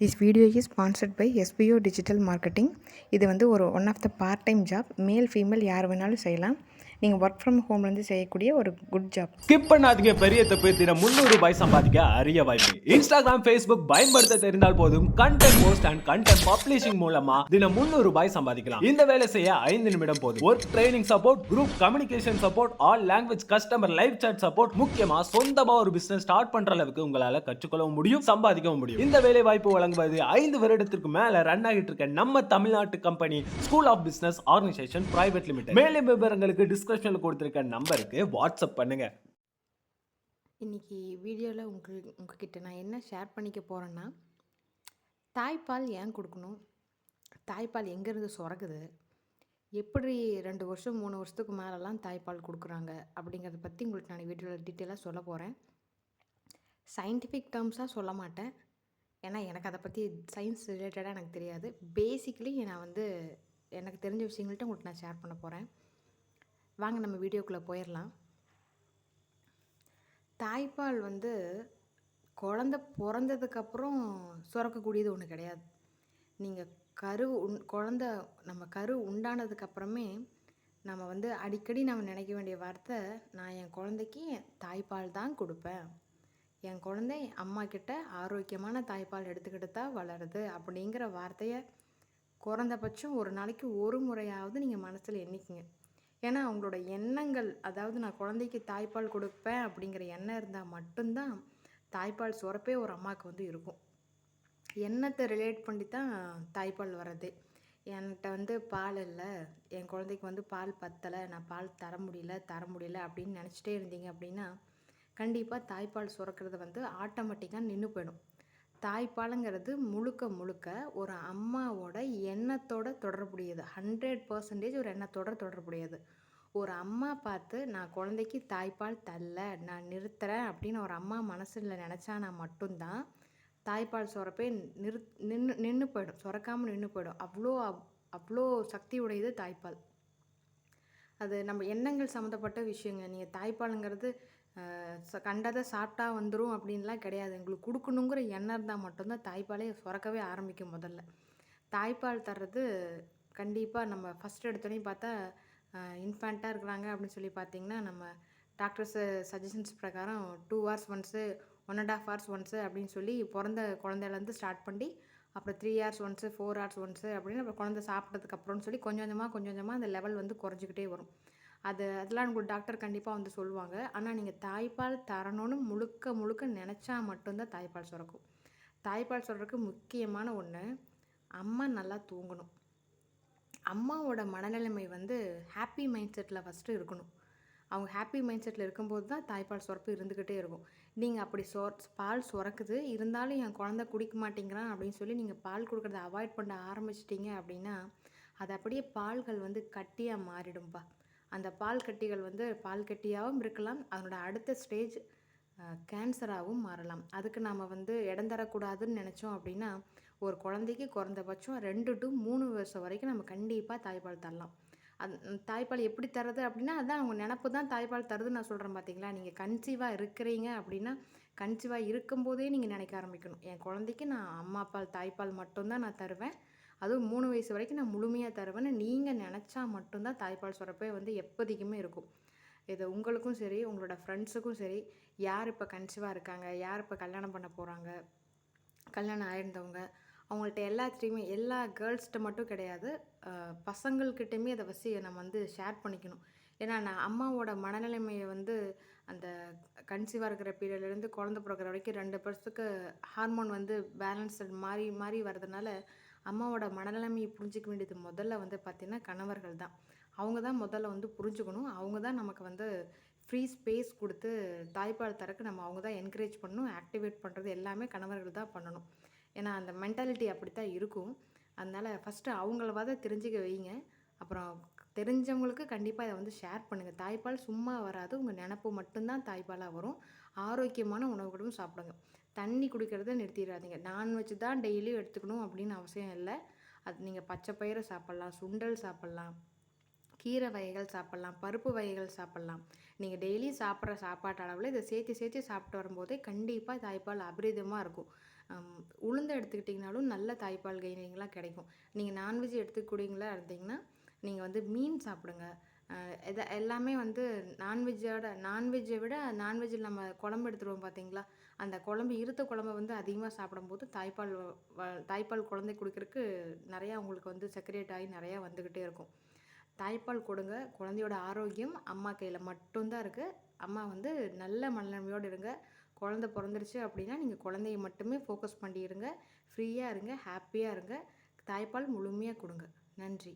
This video is sponsored by SBO Digital Marketing. இது வந்து one of the part time job. Male female யார் வேணாலும் செய்யலாம். நீங்கள் ஒர்க் ஃப்ரம் ஹோம்லேருந்து செய்யக்கூடிய ஒரு குட் ஜாப். ஸ்கிப் பண்ணாதீங்க. பெரிய தப்பு. தினம் 300 ரூபாய் சம்பாதிக்க அரிய வாய்ப்பு. இன்ஸ்டாகிராம், ஃபேஸ்புக் பயன்படுத்த தெரிந்தால் போதும். Content post and content publishing மூலமா தினம் 300 ரூபாய் சம்பாதிக்கலாம். இந்த வேலை செய்ய 5 நிமிடம் போதும். Work training support, group communication support, all language customer live chat support, முக்கியமா சொந்தமா ஒரு பிசினஸ் ஸ்டார்ட் பண்ற அளவுக்கு உங்களால கற்றுக்கொள்ளவும் முடியும், சம்பாதிக்கவும் முடியும். இந்த வேலை வாய்ப்பு வழங்குவது 5 வருடத்திற்கு மேல ரன் ஆகிட்டு இருக்க நம்ம தமிழ்நாட்டு company school of business organisation private limited. மேலும் விவரங்களுக்கு டிஸ்கிரிப்ஷன்ல கொடுத்திருக்க நம்பருக்கு வாட்ஸ்அப் பண்ணுங்க. இன்னைக்கு வீடியோவில் உங்ககிட்ட நான் என்ன ஷேர் பண்ணிக்க போகிறேன்னா, தாய்ப்பால் ஏன் கொடுக்கணும், தாய்ப்பால் எங்கேருந்து சுரக்குது, எப்படி 2 வருஷம் 3 வருஷத்துக்கு மேலெலாம் தாய்ப்பால் கொடுக்குறாங்க அப்படிங்கிறத பற்றி உங்களுக்கு நான் வீடியோவில் டீட்டெயிலாக சொல்ல போகிறேன். சயின்டிஃபிக் டேர்ம்ஸாக சொல்ல மாட்டேன், ஏன்னா எனக்கு அதை பற்றி சயின்ஸ் ரிலேட்டடாக எனக்கு தெரியாது. பேசிக்கலி நான் எனக்கு தெரிஞ்ச விஷயங்கள்ட்ட உங்களுக்கு நான் ஷேர் பண்ண போகிறேன். வாங்க நம்ம வீடியோக்குள்ளே போயிடலாம். தாய்ப்பால் குழந்த பிறந்ததுக்கப்புறம் சுரக்கக்கூடியது ஒன்று கிடையாது. நீங்கள் நம்ம கரு உண்டானதுக்கப்புறமே நம்ம அடிக்கடி நம்ம நினைக்க வேண்டிய வார்த்தை, நான் என் குழந்தைக்கு தாய்ப்பால் தான் கொடுப்பேன், என் குழந்தை அம்மா கிட்ட ஆரோக்கியமான தாய்ப்பால் எடுத்துக்கிட்டு தான் வளருது அப்படிங்கிற வார்த்தையை குறைந்தபட்சம் ஒரு நாளைக்கு ஒரு முறையாவது நீங்கள் மனசில் எண்ணிக்குங்க. ஏன்னா அவங்களோட எண்ணங்கள், அதாவது நான் குழந்தைக்கு தாய்ப்பால் கொடுப்பேன் அப்படிங்கிற எண்ணம் இருந்தால் மட்டும்தான் தாய்ப்பால் சுரப்பே ஒரு அம்மாவுக்கு இருக்கும். எண்ணத்தை ரிலேட் பண்ணி தான் தாய்ப்பால் வர்றது. என்கிட்ட பால் இல்லை, என் குழந்தைக்கு பால் பத்தலை, நான் பால் தர முடியல அப்படின்னு நினச்சிட்டே இருந்தீங்க அப்படின்னா கண்டிப்பாக தாய்ப்பால் சுரக்கிறது ஆட்டோமேட்டிக்காக நின்று போயிடும். தாய்ப்பாலுங்கிறது முழுக்க ஒரு அம்மாவோட எண்ணத்தோட தொடர்புடையது. 100% ஒரு எண்ணத்தோட தொடர்புடையது. ஒரு அம்மா பார்த்து நான் குழந்தைக்கு தாய்ப்பால் தரல, நான் நிறுத்துறேன் அப்படின்னு ஒரு அம்மா மனசில் நினச்சானா மட்டும்தான் தாய்ப்பால் சுரப்பே நின்று போயிடும், சுரக்காமல் நின்று போயிடும். அவ்வளோ சக்தி உடையது தாய்ப்பால். அது நம்ம எண்ணங்கள் சம்மந்தப்பட்ட விஷயங்க. நீங்கள் தாய்ப்பாலுங்கிறது கண்டதை சாப்பிட்டா வந்துடும் அப்படின்லாம் கிடையாது. உங்களுக்கு கொடுக்கணுங்கிற எண்ணம் இருந்தால் மட்டும்தான் தாய்ப்பாலே சுரக்கவே ஆரம்பிக்கும். முதல்ல தாய்ப்பால் தர்றது கண்டிப்பாக நம்ம ஃபஸ்ட் எடுத்தோடனே பார்த்தா இன்ஃபேண்ட்டாக இருக்கிறாங்க அப்படின்னு சொல்லி பார்த்திங்கன்னா, நம்ம டாக்டர்ஸு சஜஷன்ஸ் பிரகாரம் 2 hours ஒன்ஸு, 1.5 hours ஒன்ஸு அப்படின்னு சொல்லி பிறந்த குழந்தையிலேருந்து ஸ்டார்ட் பண்ணி அப்புறம் 3 hours ஒன்ஸு, 4 hours ஒன்ஸு அப்படின்னு அப்புறம் குழந்தை சாப்பிட்டதுக்கப்புறம்னு சொல்லி கொஞ்சம் கொஞ்சமாக அந்த லெவல் குறைஞ்சிக்கிட்டே வரும். அதெல்லாம் உங்களுக்கு டாக்டர் கண்டிப்பாக சொல்லுவாங்க. ஆனால் நீங்கள் தாய்ப்பால் தரணும்னு முழுக்க நினச்சா மட்டும்தான் தாய்ப்பால் சுரக்கும். தாய்ப்பால் சுரக்கிறதுக்கு முக்கியமான ஒன்று, அம்மா நல்லா தூங்கணும். அம்மாவோட மனநிலைமை ஹாப்பி மைண்ட் செட்டில் ஃபஸ்ட்டு இருக்கணும். அவங்க ஹாப்பி மைண்ட் செட்டில் இருக்கும்போது தான் தாய்ப்பால் சுரப்பு இருந்துக்கிட்டே இருக்கும். நீங்கள் அப்படி பால் சுரக்குது இருந்தாலும் என் குழந்தை குடிக்க மாட்டேங்கிறான் அப்படின்னு சொல்லி நீங்கள் பால் கொடுக்குறத அவாய்ட் பண்ண ஆரம்பிச்சிட்டிங்க அப்படின்னா அது அப்படியே பால்கள் கட்டியாக மாறிடும்பா. அந்த பால் கட்டிகள் பால் கட்டியாகவும் இருக்கலாம், அதனோட அடுத்த ஸ்டேஜ் கேன்சராகவும் மாறலாம். அதுக்கு நாம் இடம் தரக்கூடாதுன்னு நினச்சோம் அப்படின்னா ஒரு குழந்தைக்கு குறைந்தபட்சம் 2 to 3 வருஷம் வரைக்கும் நம்ம கண்டிப்பாக தாய்ப்பால் தரலாம். தாய்ப்பால் எப்படி தருது அப்படின்னா அதான் அவங்க நினப்பு தான் தாய்ப்பால் தருதுன்னு நான் சொல்கிறேன். பார்த்தீங்களா, நீங்கள் கன்சீவாக இருக்கிறீங்க அப்படின்னா கன்சீவாக இருக்கும்போதே நீங்கள் நினைக்க ஆரம்பிக்கணும், என் குழந்தைக்கு நான் அம்மா பால் தாய்ப்பால் மட்டும்தான் நான் தருவேன், அதுவும் 3 வயசு வரைக்கும் நான் முழுமையாக தருவேன்னு நீங்கள் நினச்சா மட்டும்தான் தாய்ப்பால் சுரப்பே எப்போதைக்குமே இருக்கும். இது உங்களுக்கும் சரி, உங்களோட ஃப்ரெண்ட்ஸுக்கும் சரி, யார் இப்போ கன்சீவாக இருக்காங்க, யார் இப்போ கல்யாணம் பண்ண போகிறாங்க, கல்யாணம் ஆயிருந்தவங்க, அவங்கள்ட்ட எல்லாத்துலேயுமே, எல்லா கேர்ள்ஸ்கிட்ட மட்டும் கிடையாது, பசங்கள்கிட்டையுமே அதை நம்ம ஷேர் பண்ணிக்கணும். ஏன்னா நான் அம்மாவோட மனநிலைமையை அந்த கன்சீவாக இருக்கிற பீரியட்லேருந்து குழந்தை பிறக்கிற வரைக்கும் 2 வருஷத்துக்கு ஹார்மோன் பேலன்ஸ்டு மாறி வர்றதுனால அம்மாவோட மனநிலைமையை புரிஞ்சிக்க வேண்டியது முதல்ல பார்த்திங்கன்னா கணவர்கள் தான். அவங்க தான் முதல்ல புரிஞ்சுக்கணும். அவங்க தான் நமக்கு ஃப்ரீ ஸ்பேஸ் கொடுத்து தாய்ப்பால் தரக்கு அவங்க தான் என்கரேஜ் பண்ணணும், ஆக்டிவேட் பண்ணுறது எல்லாமே கணவர்கள் தான் பண்ணணும். ஏன்னா அந்த மென்டாலிட்டி அப்படி தான் இருக்கும். அதனால் ஃபஸ்ட்டு அவங்கள தெரிஞ்சுக்க வைங்க. அப்புறம் தெரிஞ்சவங்களுக்கு கண்டிப்பாக இதை ஷேர் பண்ணுங்கள். தாய்ப்பால் சும்மா வராது, உங்கள் நினப்பு மட்டும்தான் தாய்ப்பாலாக வரும். ஆரோக்கியமான உணவுகளும் சாப்பிடுங்க. தண்ணி குடிக்கிறத நிறுத்திடாதீங்க. நான்வெஜ் தான் டெய்லியும் எடுத்துக்கணும் அப்படின்னு அவசியம் இல்லை. அது நீங்கள் பச்சை பயிறு சாப்பிட்லாம், சுண்டல் சாப்பிட்லாம், கீரை வகைகள் சாப்பிட்லாம், பருப்பு வகைகள் சாப்பிட்லாம். நீங்கள் டெய்லி சாப்பிட்ற சாப்பாட்டு அளவில் இதை சேர்த்து சாப்பிட்டு வரும்போதே கண்டிப்பாக தாய்ப்பால் அபரிதமாக இருக்கும். உளுந்து எடுத்துக்கிட்டிங்கனாலும் நல்ல தாய்ப்பால் கைனீங்களாக கிடைக்கும். நீங்கள் நான்வெஜ் எடுத்துக்கூடியவங்களா இருந்தீங்கன்னா நீங்கள் வந்து மீன் சாப்பிடுங்க. எல்லாமே வந்து நான்வெஜ்ஜை விட நான்வெஜ்ஜில் நம்ம குழம்பு எடுத்துருவோம் பார்த்தீங்களா, அந்த குழம்பு இருத்த குழம்ப வந்து அதிகமாக சாப்பிடும்போது தாய்ப்பால் குழந்தை குடிக்கிறதுக்கு நிறையா உங்களுக்கு வந்து செக்ரேட் ஆகி நிறையா வந்துக்கிட்டே இருக்கும். தாய்ப்பால் கொடுங்க. குழந்தையோட ஆரோக்கியம் அம்மா கையில் மட்டும்தான் இருக்குது. அம்மா வந்து நல்ல மனநிலைமையோடு இருங்க. குழந்தை பிறந்துருச்சு அப்படின்னா நீங்கள் குழந்தைய மட்டுமே ஃபோக்கஸ் பண்ணி இருங்க. ஃப்ரீயாக இருங்க, ஹாப்பியாக இருங்க. தாய்ப்பால் முழுமையாக கொடுங்க. நன்றி.